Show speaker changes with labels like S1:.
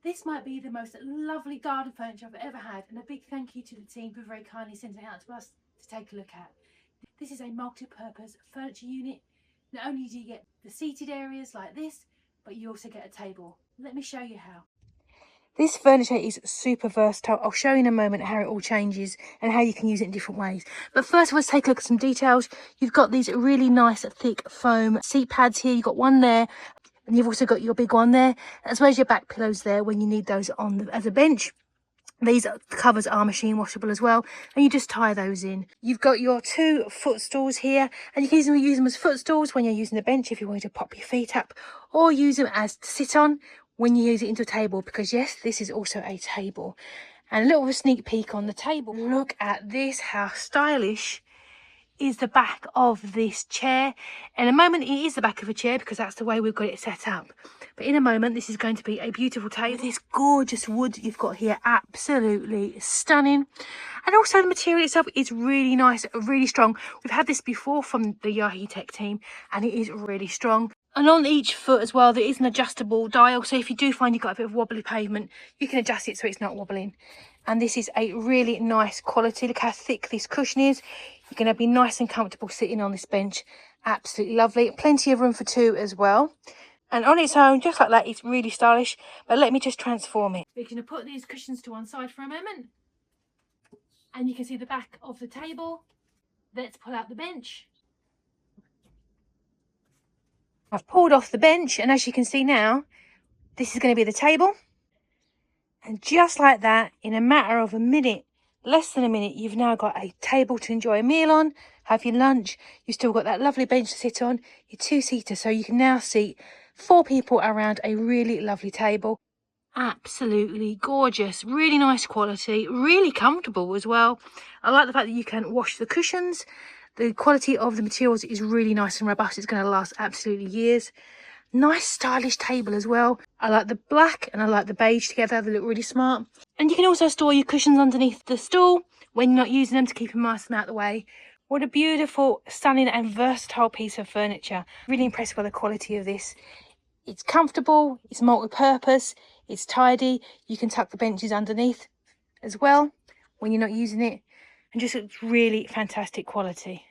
S1: This might be the most lovely garden furniture I've ever had, and a big thank you to the team for very kindly sending it out to us to take a look at. This is a multi-purpose furniture unit. Not only do you get the seated areas like this, but you also get a table. Let me show you how. This furniture is super versatile. I'll show you in a moment how it all changes and how you can use it in different ways. But first, let's take a look at some details. You've got these really nice thick foam seat pads here. You've got one there, and you've also got your big one there, as well as your back pillows there when you need those on as a bench. These covers are machine washable as well, and you just tie those in. You've got your 2 footstools here, and you can easily use them as footstools when you're using the bench if you want to pop your feet up, or use them as to sit on when you use it into a table, because yes, this is also a table. And a little of a sneak peek on the table. Look at this, how stylish is the back of this chair. In a moment, it is the back of a chair because that's the way we've got it set up. But in a moment, this is going to be a beautiful table. This gorgeous wood you've got here, absolutely stunning. And also the material itself is really nice, really strong. We've had this before from the Yaheetech team, and it is really strong. And on each foot as well, there is an adjustable dial. So if you do find you've got a bit of wobbly pavement, you can adjust it so it's not wobbling. And this is a really nice quality. Look how thick this cushion is. You're going to be nice and comfortable sitting on this bench. Absolutely lovely. Plenty of room for 2 as well. And on its own, just like that, it's really stylish. But let me just transform it. We're going to put these cushions to one side for a moment. And you can see the back of the table. Let's pull out the bench. I've pulled off the bench, and as you can see now, this is going to be the table. And just like that, in a matter of a minute, less than a minute, you've now got a table to enjoy a meal on, have your lunch. You've still got that lovely bench to sit on, your 2-seater, so you can now seat 4 people around a really lovely table. Absolutely gorgeous, really nice quality, really comfortable as well. I like the fact that you can wash the cushions. The quality of the materials is really nice and robust. It's going to last absolutely years. Nice stylish table as well. I like the black and I like the beige together. They look really smart. And you can also store your cushions underneath the stool when you're not using them to keep them nice and out of the way. What a beautiful, stunning and versatile piece of furniture. Really impressed by the quality of this. It's comfortable, it's multi-purpose, it's tidy. You can tuck the benches underneath as well when you're not using it. And just looks really fantastic quality.